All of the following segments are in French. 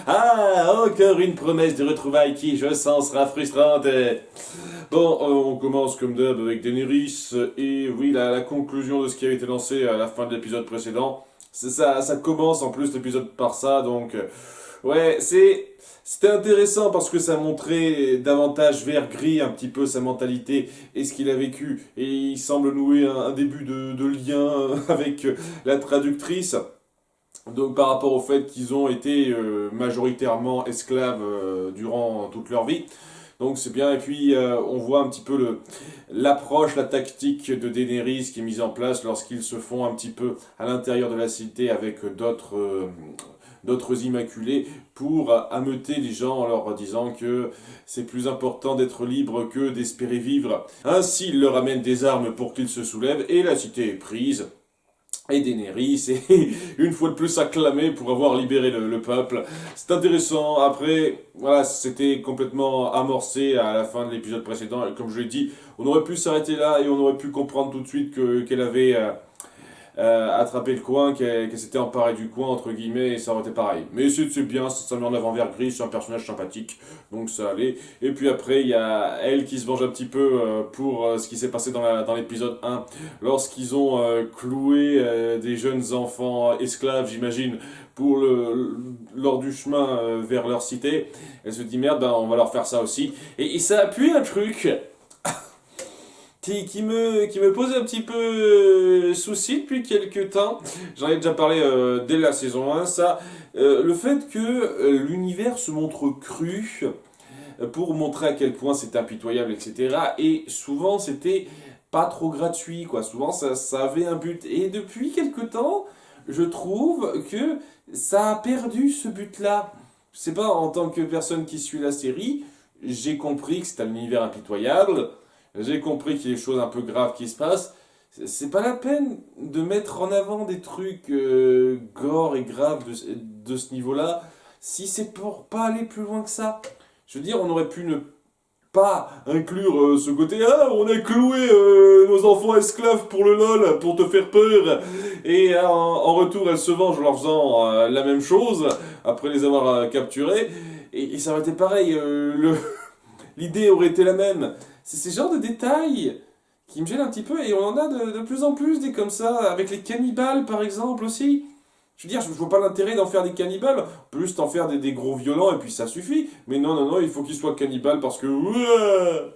Ah, encore une promesse de retrouvailles qui, je sens, sera frustrante. Bon, on commence comme d'hab avec Daenerys, et oui, la conclusion de ce qui avait été lancé à la fin de l'épisode précédent. Ça commence en plus l'épisode par ça, donc ouais, c'était intéressant parce que ça montrait davantage vert gris un petit peu sa mentalité et ce qu'il a vécu, et il semble nouer un début de lien avec la traductrice. Donc par rapport au fait qu'ils ont été majoritairement esclaves durant toute leur vie. Donc c'est bien, et puis on voit un petit peu l'approche, la tactique de Daenerys qui est mise en place lorsqu'ils se font un petit peu à l'intérieur de la cité avec d'autres immaculés pour ameuter les gens en leur disant que c'est plus important d'être libre que d'espérer vivre. Ainsi, il leur amène des armes pour qu'ils se soulèvent et la cité est prise. Et Daenerys est une fois de plus acclamé pour avoir libéré le peuple. C'est intéressant. Après, voilà, c'était complètement amorcé à la fin de l'épisode précédent. Et comme je l'ai dit, on aurait pu s'arrêter là et on aurait pu comprendre tout de suite qu'elle avait attrapé le coin, qu'elle s'était emparée du coin, entre guillemets, et ça aurait été pareil. Mais c'est bien, ça met en avant vert gris, c'est un personnage sympathique, donc ça allait. Et puis après, il y a elle qui se venge un petit peu pour ce qui s'est passé dans l'épisode 1, lorsqu'ils ont cloué des jeunes enfants esclaves, j'imagine, lors du chemin vers leur cité. Elle se dit merde, ben, on va leur faire ça aussi. Et ça appuie un truc qui me pose un petit peu souci depuis quelques temps. J'en ai déjà parlé dès la saison 1, ça. Le fait que l'univers se montre cru pour montrer à quel point c'est impitoyable, etc. Et souvent, c'était pas trop gratuit, quoi. Souvent, ça avait un but. Et depuis quelques temps, je trouve que ça a perdu ce but-là. Je sais pas, en tant que personne qui suit la série, j'ai compris que c'est un univers impitoyable. J'ai compris qu'il y a des choses un peu graves qui se passent. C'est pas la peine de mettre en avant des trucs gore et graves de ce niveau-là si c'est pour pas aller plus loin que ça. Je veux dire, on aurait pu ne pas inclure ce côté ah, on a cloué nos enfants esclaves pour le lol, pour te faire peur. Et en retour, elles se vengent en leur faisant la même chose après les avoir capturés. Et ça aurait été pareil. L'idée aurait été la même. C'est ces genres de détails qui me gênent un petit peu, et on en a de plus en plus des comme ça, avec les cannibales par exemple aussi. Je veux dire, je vois pas l'intérêt d'en faire des cannibales, plus t'en faire des gros violents et puis ça suffit. Mais non, non, non, il faut qu'ils soient cannibales parce que... ouah,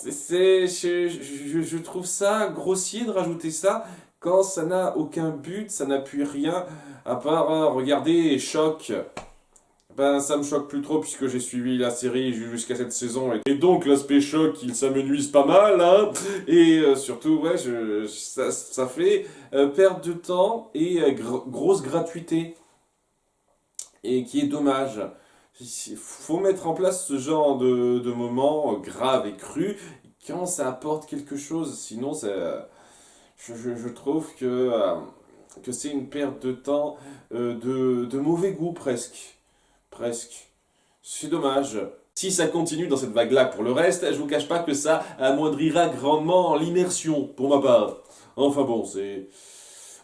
je trouve ça grossier de rajouter ça quand ça n'a aucun but, ça n'appuie rien, à part regarder Choc. Ben, ça me choque plus trop puisque j'ai suivi la série jusqu'à cette saison. Et donc, l'aspect choc, il s'amenuise pas mal, hein. Et surtout, ouais, ça fait perte de temps et grosse gratuité. Et qui est dommage. Il faut mettre en place ce genre de moments graves et crus quand ça apporte quelque chose. Sinon, je trouve que c'est une perte de temps de mauvais goût presque. Presque. C'est dommage. Si ça continue dans cette vague-là pour le reste, je vous cache pas que ça amoindrira grandement l'immersion, pour ma part. Enfin bon, c'est...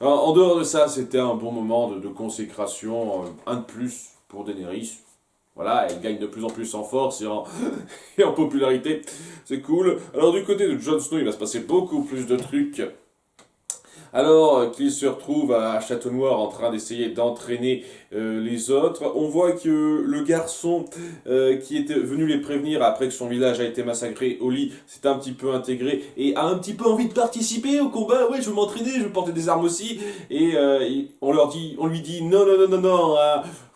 En dehors de ça, c'était un bon moment de consécration, un de plus pour Daenerys. Voilà, elle gagne de plus en plus en force et en popularité. C'est cool. Alors du côté de Jon Snow, il va se passer beaucoup plus de trucs. Alors qu'il se retrouve à Château Noir en train d'essayer d'entraîner les autres, on voit que le garçon qui était venu les prévenir après que son village a été massacré, Oli, s'est un petit peu intégré et a un petit peu envie de participer au combat. Ouais, je veux m'entraîner, je veux porter des armes aussi. Et on lui dit non, non, non, non, non,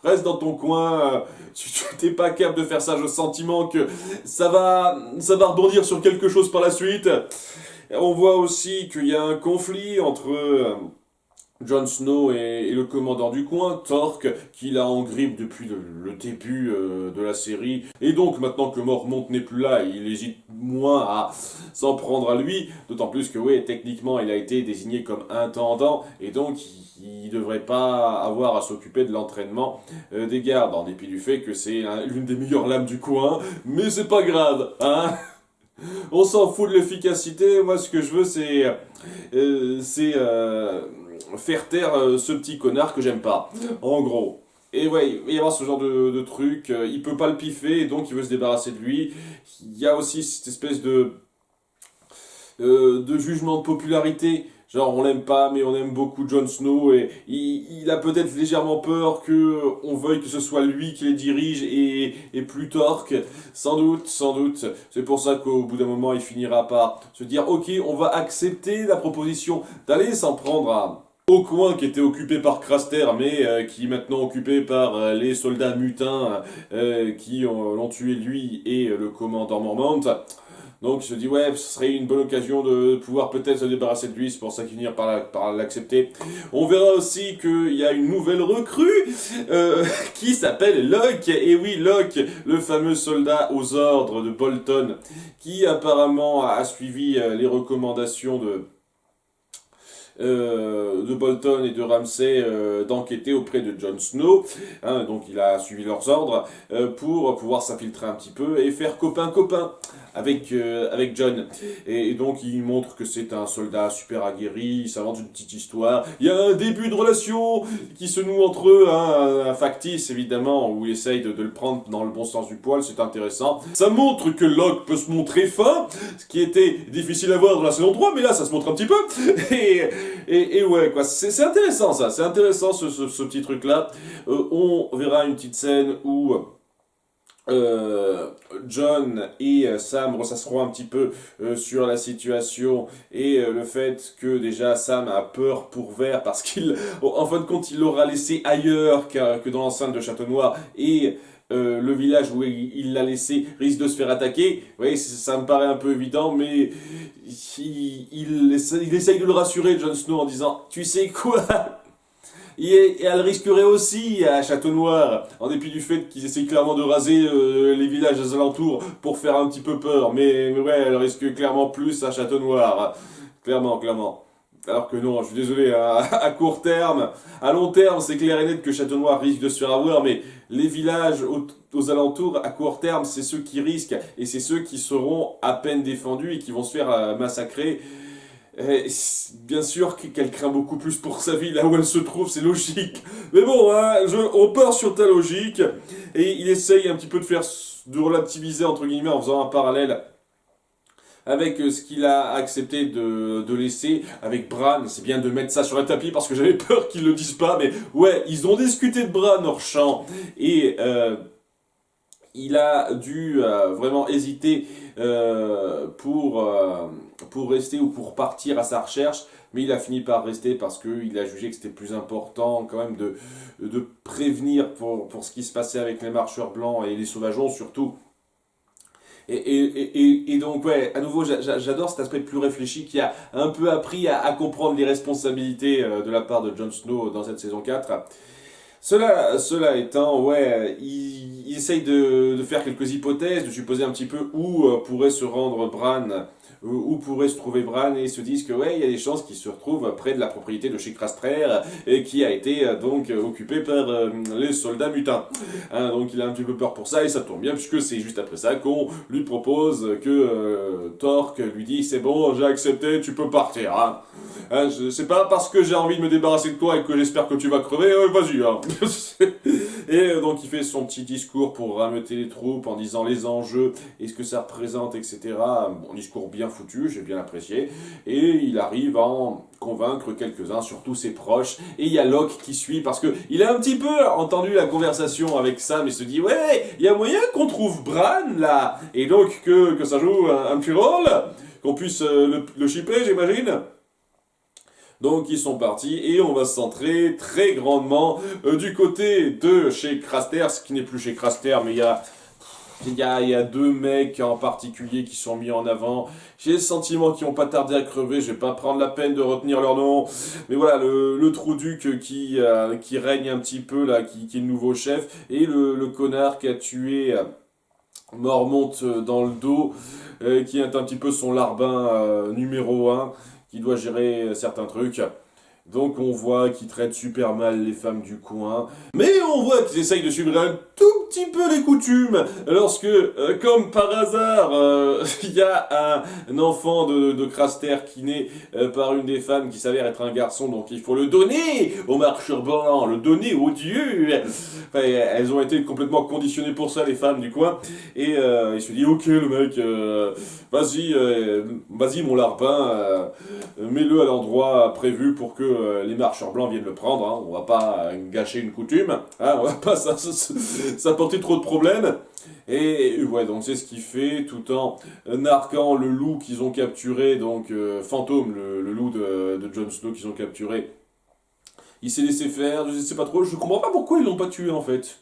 reste dans ton coin. Tu t'es pas capable de faire ça. J'ai le sentiment que ça va rebondir sur quelque chose par la suite. On voit aussi qu'il y a un conflit entre Jon Snow et le commandant du coin, Torque, qu'il a en grippe depuis le début de la série. Et donc, maintenant que Mormont n'est plus là, il hésite moins à s'en prendre à lui. D'autant plus que, oui, techniquement, il a été désigné comme intendant. Et donc, il devrait pas avoir à s'occuper de l'entraînement des gardes, en dépit du fait que c'est l'une des meilleures lames du coin. Mais c'est pas grave, hein. On s'en fout de l'efficacité. Moi, ce que je veux, c'est faire taire ce petit connard que j'aime pas. En gros. Et ouais, il va y avoir ce genre de truc, il peut pas le piffer, et donc il veut se débarrasser de lui. Il y a aussi cette espèce de jugement de popularité. Genre, on l'aime pas, mais on aime beaucoup Jon Snow, et il a peut-être légèrement peur que on veuille que ce soit lui qui les dirige et plus Torque. Sans doute, sans doute. C'est pour ça qu'au bout d'un moment, il finira par se dire, ok, on va accepter la proposition d'aller s'en prendre à au coin qui était occupé par Craster, mais qui est maintenant occupé par les soldats mutins qui l'ont tué lui et le commandant Mormont. Donc il se dit ouais, ce serait une bonne occasion de pouvoir peut-être se débarrasser de lui, c'est pour ça qu'il finira par l'accepter. On verra aussi qu'il y a une nouvelle recrue qui s'appelle Locke, et oui Locke, le fameux soldat aux ordres de Bolton, qui apparemment a suivi les recommandations de Bolton et de Ramsay d'enquêter auprès de Jon Snow. Hein, donc il a suivi leurs ordres pour pouvoir s'infiltrer un petit peu et faire copain-copain avec Jon. Et donc il montre que c'est un soldat super aguerri, il s'invente une petite histoire. Il y a un début de relation qui se noue entre eux, hein, un factice évidemment, où il essaye de le prendre dans le bon sens du poil, c'est intéressant. Ça montre que Locke peut se montrer fin, ce qui était difficile à voir dans la saison 3, mais là ça se montre un petit peu. Et ouais, quoi, c'est intéressant ça, c'est intéressant ce petit truc-là. On verra une petite scène où John et Sam ressasseront un petit peu sur la situation et le fait que déjà Sam a peur pour Vert parce qu'il, en fin de compte, il l'aura laissé ailleurs que dans l'enceinte de Château Noir et le village où il l'a laissé risque de se faire attaquer. Oui, ça me paraît un peu évident, mais il essaye de le rassurer, Jon Snow, en disant, tu sais quoi? Et elle risquerait aussi à Château Noir, en dépit du fait qu'ils essayent clairement de raser les villages aux alentours pour faire un petit peu peur. Mais ouais, elle risque clairement plus à Château Noir. Clairement, clairement. Alors que non, je suis désolé, à court terme, à long terme, c'est clair et net que Château Noir risque de se faire avoir, mais les villages aux alentours, à court terme, c'est ceux qui risquent, et c'est ceux qui seront à peine défendus et qui vont se faire massacrer. Bien sûr qu'elle craint beaucoup plus pour sa vie là où elle se trouve, c'est logique. Mais bon, hein, on part sur ta logique, et il essaye un petit peu de relativiser, entre guillemets, en faisant un parallèle avec ce qu'il a accepté de laisser avec Bran. C'est bien de mettre ça sur le tapis parce que j'avais peur qu'ils le disent pas, mais ouais, ils ont discuté de Bran hors champ, et il a dû vraiment hésiter pour rester ou pour partir à sa recherche, mais il a fini par rester parce qu'il a jugé que c'était plus important quand même de prévenir pour ce qui se passait avec les marcheurs blancs et les sauvageons surtout. Et donc, ouais, à nouveau, j'adore cet aspect plus réfléchi qui a un peu appris à comprendre les responsabilités de la part de Jon Snow dans cette saison 4. Cela étant, ouais, il essaye de faire quelques hypothèses, de supposer un petit peu où pourrait se rendre Bran, où pourrait se trouver Bran, et ils se disent que ouais, il y a des chances qu'il se retrouve près de la propriété de chez Craster, et qui a été donc occupée par les soldats mutins. Hein, donc il a un petit peu peur pour ça, et ça tombe bien, puisque c'est juste après ça qu'on lui propose que Torque lui dit c'est bon, j'ai accepté, tu peux partir. Hein, c'est pas parce que j'ai envie de me débarrasser de toi et que j'espère que tu vas crever, vas-y. Hein. Et donc il fait son petit discours pour rameuter les troupes en disant les enjeux et ce que ça représente, etc. Bon, discours bien foutu, j'ai bien apprécié. Et il arrive à en convaincre quelques-uns, surtout ses proches. Et il y a Locke qui suit parce que il a un petit peu entendu la conversation avec Sam et se dit ouais, il y a moyen qu'on trouve Bran là. Et donc que ça joue un petit rôle, qu'on puisse le shipper, j'imagine. Donc ils sont partis et on va se centrer très grandement du côté de chez Craster, ce qui n'est plus chez Craster, mais il y a deux mecs en particulier qui sont mis en avant. J'ai le sentiment qu'ils n'ont pas tardé à crever, je vais pas prendre la peine de retenir leur nom. Mais voilà, le Trou-Duc qui règne un petit peu là, qui est le nouveau chef, et le connard qui a tué Mormont dans le dos, qui est un petit peu son larbin numéro 1, qui doit gérer certains trucs. Donc on voit qu'ils traitent super mal les femmes du coin. Mais on voit qu'ils essayent de suivre un tout petit peu les coutumes lorsque, comme par hasard, il y a un enfant de Craster qui naît par une des femmes qui s'avère être un garçon, donc il faut le donner aux marcheurs blancs, le donner aux dieux. Enfin, elles ont été complètement conditionnées pour ça, les femmes du coin, et il se dit, ok le mec, vas-y mon larbin, mets-le à l'endroit prévu pour que les marcheurs blancs viennent le prendre, hein. On va pas gâcher une coutume, hein, on va pas s'apporter trop de problèmes. Et ouais, donc c'est ce qu'il fait, tout en narquant le loup qu'ils ont capturé, donc Fantôme, le loup de Jon Snow qu'ils ont capturé. Il s'est laissé faire, je sais pas trop, je comprends pas pourquoi ils l'ont pas tué en fait.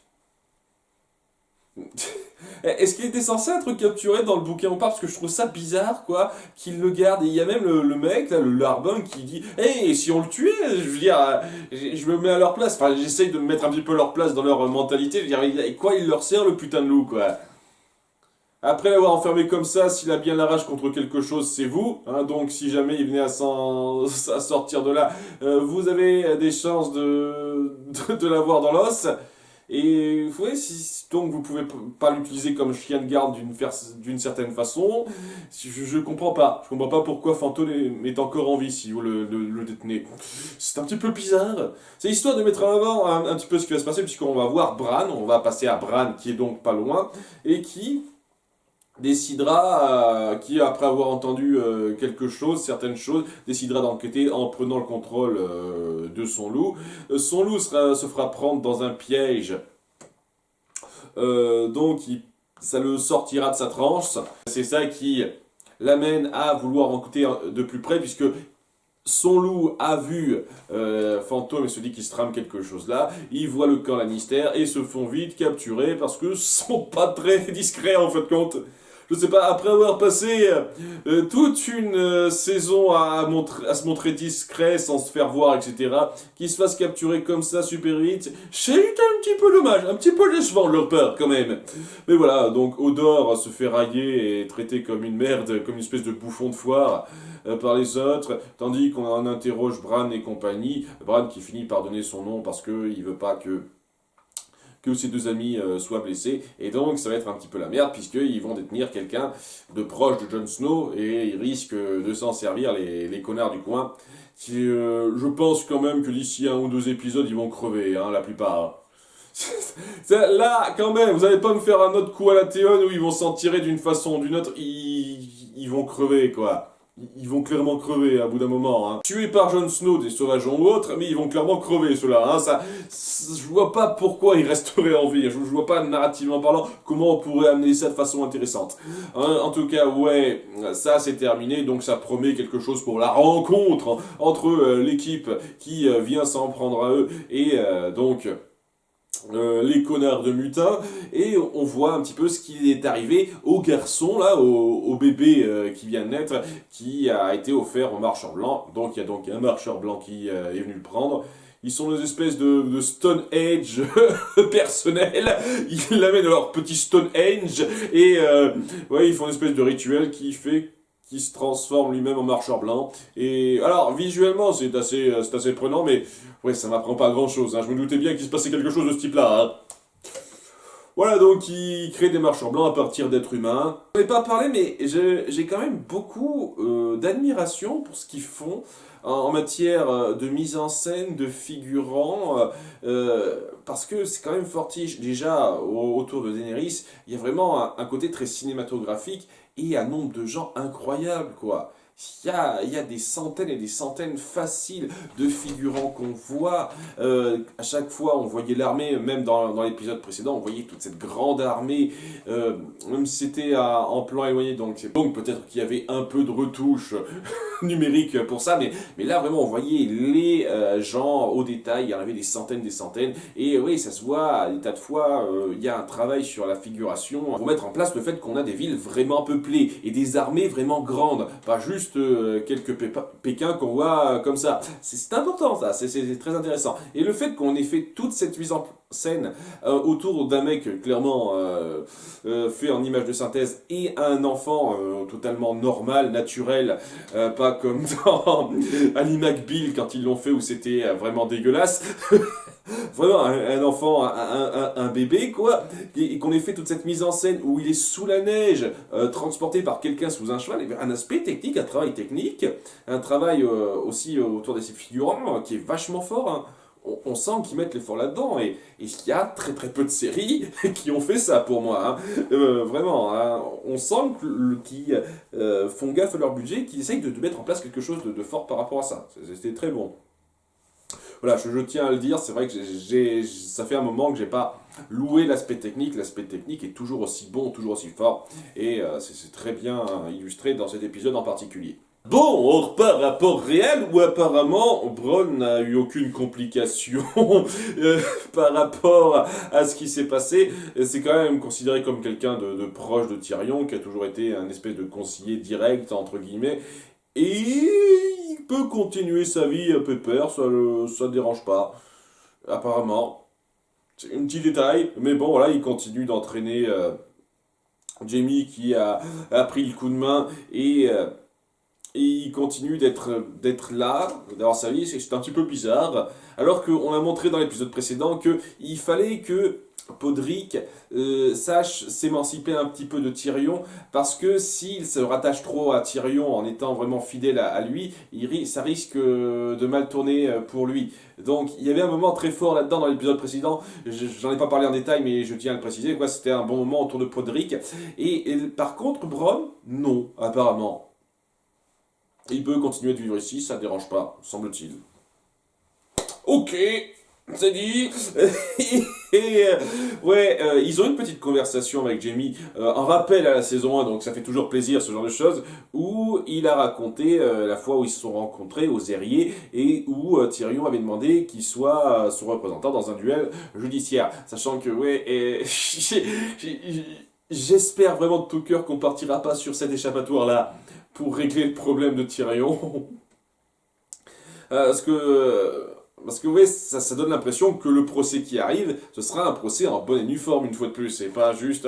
Est-ce qu'il était censé être capturé dans le bouquin ou pas? Parce que je trouve ça bizarre, quoi, qu'il le garde. Et il y a même le mec, là, le larbin, qui dit hey, si on le tuait, je veux dire, je me mets à leur place. Enfin, j'essaye de me mettre un petit peu à leur place dans leur mentalité. Je veux dire, et quoi, il leur sert le putain de loup, quoi. Après l'avoir enfermé comme ça, s'il a bien la rage contre quelque chose, c'est vous. Hein, donc si jamais il venait à sortir de là, vous avez des chances de l'avoir dans l'os. Et ouais, donc vous pouvez pas l'utiliser comme chien de garde d'une certaine façon. Je comprends pas. Je comprends pas pourquoi Fantôme est encore en vie si vous le détenez. C'est un petit peu bizarre. C'est histoire de mettre en avant un petit peu ce qui va se passer, puisqu'on va voir Bran, on va passer à Bran qui est donc pas loin, et qui décidera, qui après avoir entendu quelque chose, certaines choses, décidera d'enquêter en prenant le contrôle de son loup. Son loup se fera prendre dans un piège, donc ça le sortira de sa transe. C'est ça qui l'amène à vouloir enquêter de plus près, puisque son loup a vu Fantôme et se dit qu'il se trame quelque chose là. Il voit le camp Lannister et se font vite capturer parce que sont pas très discrets en fait compte. Je sais pas, après avoir passé toute une saison à se montrer discret sans se faire voir, etc., qu'ils se fassent capturer comme ça super vite, c'est un petit peu dommage, un petit peu décevant de leur part quand même. Mais voilà, donc Hodor se fait railler et traiter comme une merde, comme une espèce de bouffon de foire par les autres, tandis qu'on en interroge Bran et compagnie. Bran qui finit par donner son nom parce qu'il veut pas que ses deux amis soient blessés, et donc ça va être un petit peu la merde, puisqu'ils vont détenir quelqu'un de proche de Jon Snow, et ils risquent de s'en servir, les connards du coin, qui, je pense quand même que d'ici 1 ou 2 épisodes, ils vont crever, hein, la plupart. Là, quand même, vous allez pas me faire un autre coup à la Théon où ils vont s'en tirer d'une façon ou d'une autre, ils vont crever, quoi. Ils vont clairement crever à bout d'un moment. Hein. Tués par Jon Snow, des sauvageons ou autres, mais ils vont clairement crever ceux-là. Hein. Je vois pas pourquoi ils resteraient en vie. Je vois pas, narrativement parlant, comment on pourrait amener ça de façon intéressante. Hein, en tout cas, ouais, ça c'est terminé. Donc ça promet quelque chose pour la rencontre entre l'équipe qui vient s'en prendre à eux et donc... les connards de mutins, et on voit un petit peu ce qui est arrivé au garçon, là, au bébé qui vient de naître, qui a été offert au marcheur blanc. Donc il y a donc un marcheur blanc qui est venu le prendre. Ils sont des espèces de Stone Age personnels. Ils l'amènent à leur petit Stone Age, et ouais, ils font une espèce de rituel qui fait qui se transforme lui-même en marcheur blanc. Et alors, visuellement, c'est assez prenant, mais ouais, ça m'apprend pas grand-chose. Hein. Je me doutais bien qu'il se passait quelque chose de ce type-là. Hein. Voilà, donc il crée des marcheurs blancs à partir d'êtres humains. Je n'en ai pas parlé, mais j'ai quand même beaucoup d'admiration pour ce qu'ils font en matière de mise en scène, de figurants, parce que c'est quand même fortiche. Déjà, autour de Daenerys, il y a vraiment un côté très cinématographique et un nombre de gens incroyable, quoi. Il y a des centaines et des centaines faciles de figurants qu'on voit. À chaque fois, on voyait l'armée, même dans l'épisode précédent, on voyait toute cette grande armée, même si c'était en plan éloigné. Donc peut-être qu'il y avait un peu de retouche numérique pour ça, mais là, vraiment, on voyait les gens au détail. Il y en avait des centaines. Et oui, ça se voit, des tas de fois, il y a un travail sur la figuration pour mettre en place le fait qu'on a des villes vraiment peuplées et des armées vraiment grandes. Pas juste quelques Pékins qu'on voit comme ça. C'est important ça, c'est très intéressant. Et le fait qu'on ait fait toute cette scène autour d'un mec clairement fait en image de synthèse et un enfant totalement normal, naturel, pas comme dans Ali McBeal quand ils l'ont fait où c'était vraiment dégueulasse. Vraiment un enfant, un bébé quoi, et qu'on ait fait toute cette mise en scène où il est sous la neige, transporté par quelqu'un sous un cheval, un aspect technique, un travail technique, un travail aussi autour de ses figurants qui est vachement fort, hein. On sent qu'ils mettent l'effort là-dedans, et il y a très très peu de séries qui ont fait ça pour moi, hein. Vraiment, hein. On sent qu'ils font gaffe à leur budget, qu'ils essayent de mettre en place quelque chose de fort par rapport à ça. C'était très bon. Voilà, je tiens à le dire, c'est vrai que ça fait un moment que j'ai pas loué l'aspect technique. L'aspect technique est toujours aussi bon, toujours aussi fort, et c'est très bien illustré dans cet épisode en particulier. Bon, on repart rapport réel où apparemment Bronn n'a eu aucune complication par rapport à ce qui s'est passé. C'est quand même considéré comme quelqu'un de proche de Tyrion, qui a toujours été un espèce de conseiller direct, entre guillemets, et il peut continuer sa vie pépère, ça ne dérange pas, apparemment. C'est un petit détail, mais bon, voilà, il continue d'entraîner Jaime qui a pris le coup de main, et il continue d'être là, d'avoir sa vie. C'est un petit peu bizarre, alors qu'on a montré dans l'épisode précédent qu'il fallait que Podrick sache s'émanciper un petit peu de Tyrion, parce que s'il se rattache trop à Tyrion en étant vraiment fidèle à lui, ça risque de mal tourner pour lui. Donc il y avait un moment très fort là-dedans dans l'épisode précédent, j'en ai pas parlé en détail mais je tiens à le préciser, quoi, c'était un bon moment autour de Podrick, et par contre Bronn, non, apparemment. Il peut continuer de vivre ici, ça ne dérange pas, semble-t-il. Ok, c'est dit. Ils ont une petite conversation avec Jaime, un rappel à la saison 1, donc ça fait toujours plaisir ce genre de choses, où il a raconté la fois où ils se sont rencontrés aux Airiers, et où Tyrion avait demandé qu'il soit son représentant dans un duel judiciaire. Sachant que, j'espère vraiment de tout cœur qu'on partira pas sur cet échappatoire-là pour régler le problème de Tyrion. Parce que ouais, ça donne l'impression que le procès qui arrive, ce sera un procès en bonne et due forme une fois de plus. C'est pas juste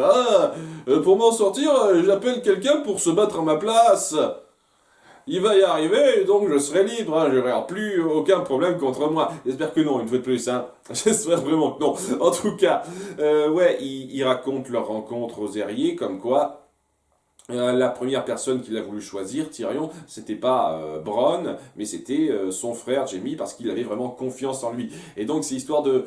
pour m'en sortir, j'appelle quelqu'un pour se battre à ma place. Il va y arriver, donc je serai libre, hein, j'aurai plus aucun problème contre moi. J'espère que non, une fois de plus, hein. J'espère vraiment que non. En tout cas, ils racontent leur rencontre aux Airiers, comme quoi la première personne qu'il a voulu choisir, Tyrion, c'était pas Bronn, mais c'était son frère Jaime, parce qu'il avait vraiment confiance en lui. Et donc c'est histoire de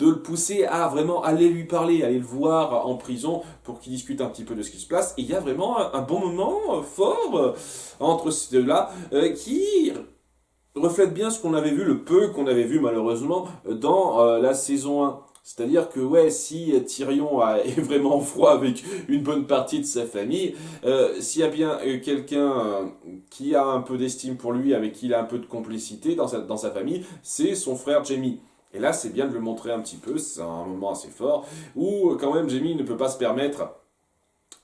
le pousser à vraiment aller lui parler, aller le voir en prison pour qu'il discute un petit peu de ce qui se passe. Et il y a vraiment un bon moment fort entre ces deux-là qui reflète bien ce qu'on avait vu, le peu qu'on avait vu malheureusement dans la saison 1. C'est-à-dire que si Tyrion est vraiment froid avec une bonne partie de sa famille, s'il y a bien quelqu'un qui a un peu d'estime pour lui, avec qui il a un peu de complicité dans sa famille, c'est son frère Jaime. Et là, c'est bien de le montrer un petit peu, c'est un moment assez fort, où quand même Jaime ne peut pas se permettre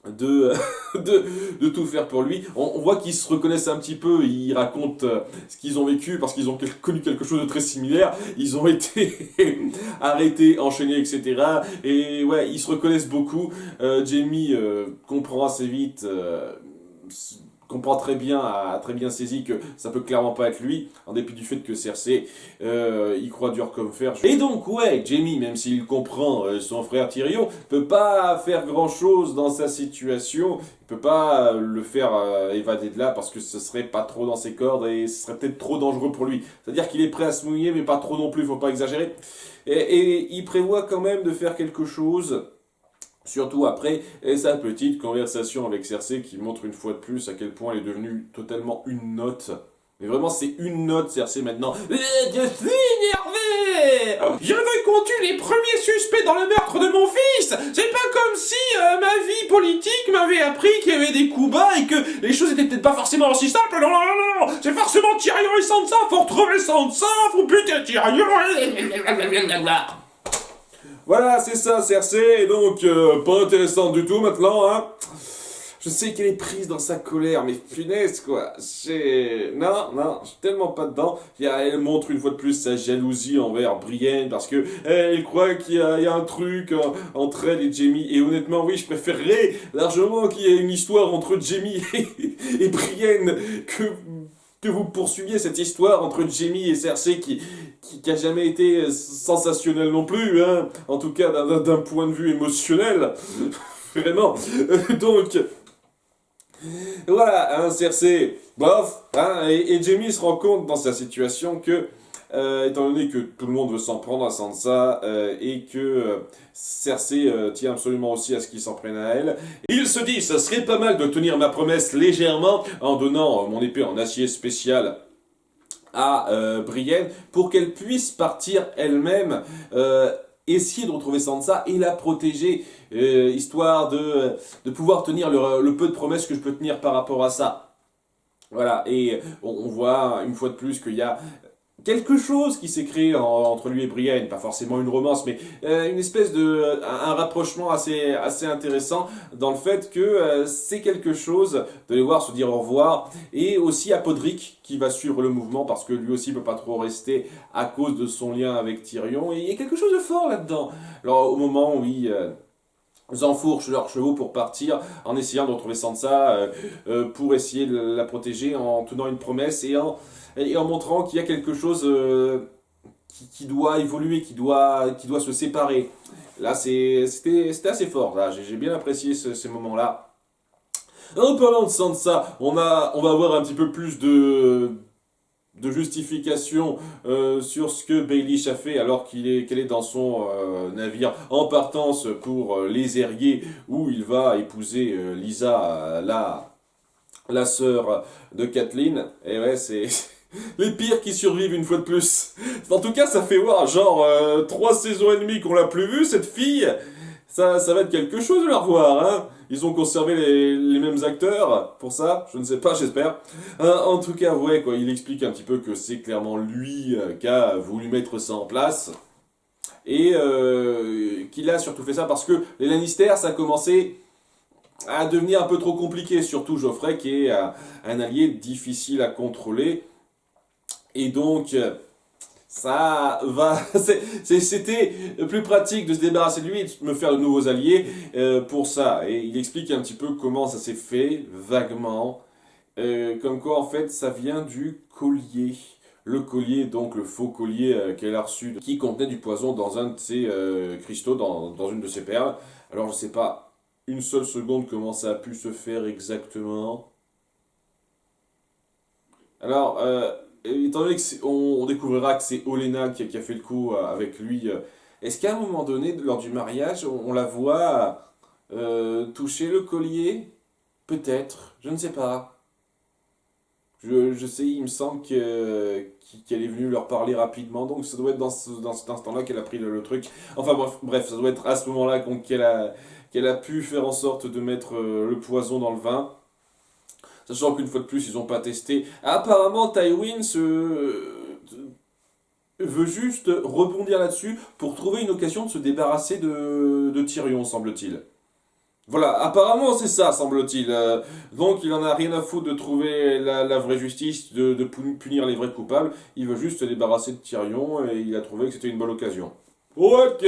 de tout faire pour lui. On voit qu'ils se reconnaissent un petit peu, ils racontent ce qu'ils ont vécu, parce qu'ils ont connu quelque chose de très similaire, ils ont été arrêtés, enchaînés, etc. Et ils se reconnaissent beaucoup. Jaime comprend assez vite, comprend a très bien saisi que ça peut clairement pas être lui, en dépit du fait que Cersei y croit dur comme fer. Et donc Jaime, même s'il comprend son frère Tyrion, peut pas faire grand chose dans sa situation, il peut pas le faire évader de là, parce que ce serait pas trop dans ses cordes, et ce serait peut-être trop dangereux pour lui. C'est-à-dire qu'il est prêt à se mouiller, mais pas trop non plus, faut pas exagérer. Et il prévoit quand même de faire quelque chose, surtout après sa petite conversation avec Cersei, qui montre une fois de plus à quel point elle est devenue totalement une note. Mais vraiment, c'est une note, Cersei, maintenant. Je suis énervé! Je veux qu'on tue les premiers suspects dans le meurtre de mon fils! C'est pas comme si ma vie politique m'avait appris qu'il y avait des coups bas et que les choses étaient peut-être pas forcément aussi simples. Non, non, non, non! C'est forcément Tyrion et Sansa! Faut retrouver Sansa! Faut buter Tyrion! Voilà, c'est ça, Cersei, donc pas intéressant du tout maintenant, hein. Je sais qu'elle est prise dans sa colère, mais punaise, quoi. Non, je suis tellement pas dedans. Elle montre une fois de plus sa jalousie envers Brienne parce que elle croit qu'il y a un truc entre elle et Jaime. Et honnêtement, oui, je préférerais largement qu'il y ait une histoire entre Jaime et Brienne que vous poursuiviez cette histoire entre Jaime et Cersei qui a jamais été sensationnelle non plus, hein. En tout cas, d'un point de vue émotionnel. Vraiment. Donc, voilà, hein, Cersei, bof, hein, et Jaime se rend compte dans sa situation que, étant donné que tout le monde veut s'en prendre à Sansa, et que Cersei tient absolument aussi à ce qu'il s'en prenne à elle, il se dit, ça serait pas mal de tenir ma promesse légèrement en donnant mon épée en acier spécial à Brienne pour qu'elle puisse partir elle-même essayer de retrouver Sansa et la protéger, histoire de pouvoir tenir le peu de promesses que je peux tenir par rapport à ça. Voilà, et on voit une fois de plus qu'il y a quelque chose qui s'est créé entre lui et Brienne, pas forcément une romance, mais une espèce un rapprochement assez intéressant dans le fait que c'est quelque chose de les voir se dire au revoir, et aussi à Podrick qui va suivre le mouvement parce que lui aussi peut pas trop rester à cause de son lien avec Tyrion, et il y a quelque chose de fort là-dedans. Alors au moment où ils enfourchent leurs chevaux pour partir en essayant de retrouver Sansa pour essayer de la protéger en tenant une promesse et en montrant qu'il y a quelque chose qui doit évoluer, qui doit se séparer. Là, c'était assez fort. Là, j'ai bien apprécié ces moments-là. En parlant de Sansa, on va avoir un petit peu plus de justification sur ce que Baelish a fait alors qu'elle est dans son navire en partance pour les Airiers où il va épouser Lysa, la sœur de Catelyn. Et ouais, c'est les pires qui survivent une fois de plus. En tout cas, ça fait voir, genre, 3 saisons et demie qu'on l'a plus vue, cette fille. Ça va être quelque chose de la revoir, hein. Ils ont conservé les mêmes acteurs pour ça, je ne sais pas, j'espère. En tout cas, ouais, quoi, il explique un petit peu que c'est clairement lui qui a voulu mettre ça en place. Et qu'il a surtout fait ça parce que les Lannister, ça a commencé à devenir un peu trop compliqué, surtout Geoffrey qui est un allié difficile à contrôler. Et donc, ça va. C'était plus pratique de se débarrasser de lui et de me faire de nouveaux alliés pour ça. Et il explique un petit peu comment ça s'est fait, vaguement. Comme quoi, en fait, ça vient du collier. Le collier, donc le faux collier qu'elle a reçu, qui contenait du poison dans un de ses cristaux, dans une de ses perles. Alors, je sais pas une seule seconde comment ça a pu se faire exactement. Alors, étant donné on découvrira que c'est Olenna qui a fait le coup avec lui, est-ce qu'à un moment donné, lors du mariage, on la voit toucher le collier? Peut-être, je ne sais pas. Je sais, il me semble qu'elle est venue leur parler rapidement, donc ça doit être dans cet instant-là qu'elle a pris le truc. Enfin bref, ça doit être à ce moment-là qu'elle a pu faire en sorte de mettre le poison dans le vin. Sachant qu'une fois de plus, ils n'ont pas testé. Apparemment, Tywin veut juste rebondir là-dessus pour trouver une occasion de se débarrasser de Tyrion, semble-t-il. Voilà, apparemment c'est ça, semble-t-il. Donc il en a rien à foutre de trouver la vraie justice, de punir les vrais coupables. Il veut juste se débarrasser de Tyrion et il a trouvé que c'était une bonne occasion. Ok.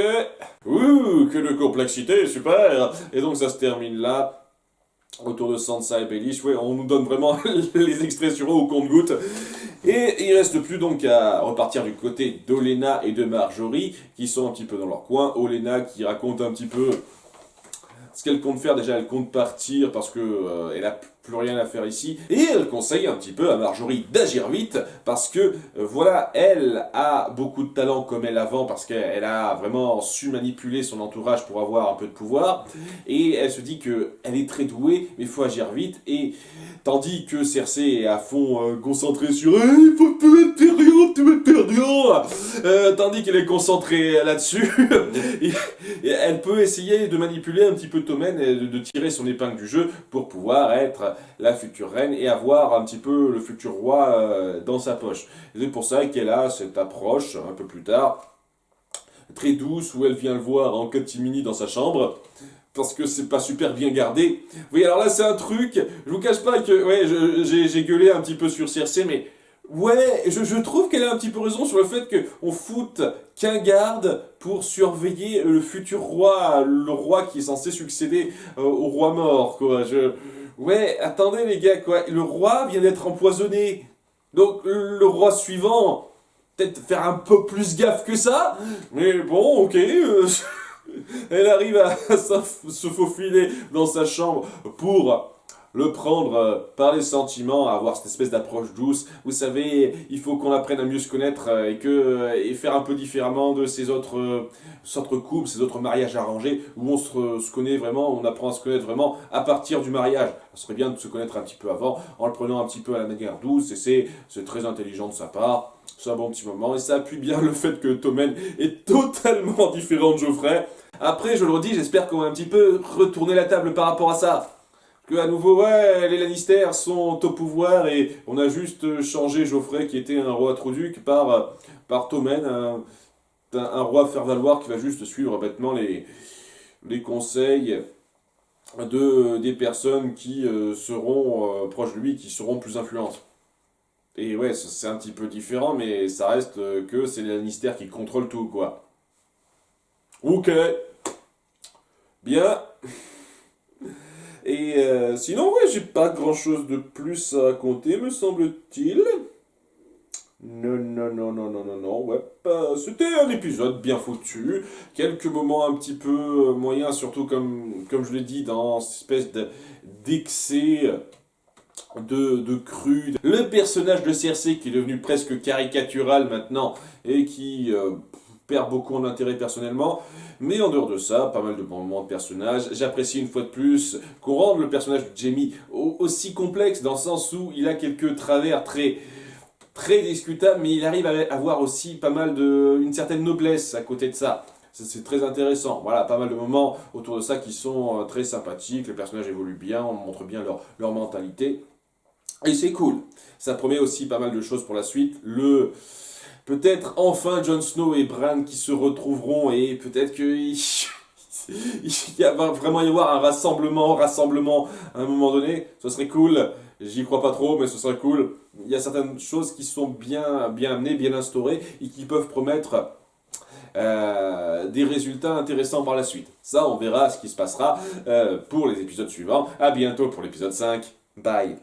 Ouh, que de complexité, super. Et donc ça se termine là. Autour de Sansa et Baelish, ouais, on nous donne vraiment les expressions au compte-gouttes. Et il reste plus donc à repartir du côté d'Olenna et de Marjorie, qui sont un petit peu dans leur coin. Olenna qui raconte un petit peu ce qu'elle compte faire. Déjà, elle compte partir parce que elle a plus rien à faire ici. Et elle conseille un petit peu à Marjorie d'agir vite parce que, voilà, elle a beaucoup de talent comme elle avant parce qu'elle a vraiment su manipuler son entourage pour avoir un peu de pouvoir. Et elle se dit que elle est très douée, mais il faut agir vite. Et tandis que Cersei est à fond concentrée sur il faut tuer Tyrion, tandis qu'elle est concentrée là-dessus, et elle peut essayer de manipuler un petit peu Tommen et de tirer son épingle du jeu pour pouvoir être la future reine et avoir un petit peu le futur roi dans sa poche. C'est pour ça qu'elle a cette approche un peu plus tard, très douce, où elle vient le voir en catimini dans sa chambre, parce que c'est pas super bien gardé. Oui, alors là, c'est un truc, je vous cache pas que, ouais, j'ai gueulé un petit peu sur Cersei, mais ouais, je trouve qu'elle a un petit peu raison sur le fait qu'on foute qu'un garde pour surveiller le futur roi, le roi qui est censé succéder au roi mort, quoi. Ouais, attendez les gars, quoi, le roi vient d'être empoisonné. Donc le roi suivant, peut-être faire un peu plus gaffe que ça, mais bon, ok. Elle arrive à se faufiler dans sa chambre pour le prendre par les sentiments, à avoir cette espèce d'approche douce. Vous savez, il faut qu'on apprenne à mieux se connaître et faire un peu différemment de ces autres couples, ces autres mariages arrangés où on se connaît vraiment, on apprend à se connaître vraiment à partir du mariage. Ça serait bien de se connaître un petit peu avant, en le prenant un petit peu à la manière douce, et c'est très intelligent de sa part. C'est un bon petit moment, et ça appuie bien le fait que Tommen est totalement différent de Geoffrey. Après, je le redis, j'espère qu'on va un petit peu retourner la table par rapport à ça. Que à nouveau, ouais, les Lannister sont au pouvoir et on a juste changé Geoffrey qui était un roi Troduc par Tommen, un roi faire-valoir qui va juste suivre bêtement les conseils des personnes qui seront proches de lui, qui seront plus influentes. Et ouais, c'est un petit peu différent, mais ça reste que c'est les Lannister qui contrôlent tout, quoi. Ok, bien. Et sinon, ouais, j'ai pas grand chose de plus à raconter, me semble-t-il. Non, non, non, non, non, non, non, ouais, c'était un épisode bien foutu. Quelques moments un petit peu moyens, surtout comme je l'ai dit, dans cette espèce d'excès de cru. Le personnage de Cersei qui est devenu presque caricatural maintenant et qui perd beaucoup en intérêt personnellement. Mais en dehors de ça, pas mal de bons moments de personnage. J'apprécie une fois de plus qu'on rende le personnage de Jaime aussi complexe dans le sens où il a quelques travers très discutables, mais il arrive à avoir aussi pas mal une certaine noblesse à côté de ça. C'est très intéressant. Voilà, pas mal de moments autour de ça qui sont très sympathiques. Les personnages évoluent bien, on montre bien leur mentalité. Et c'est cool. Ça promet aussi pas mal de choses pour la suite. Peut-être enfin Jon Snow et Bran qui se retrouveront et peut-être qu'il va vraiment y avoir un rassemblement à un moment donné. Ce serait cool. J'y crois pas trop, mais ce serait cool. Il y a certaines choses qui sont bien amenées, bien instaurées et qui peuvent promettre des résultats intéressants par la suite. Ça, on verra ce qui se passera pour les épisodes suivants. À bientôt pour l'épisode 5. Bye.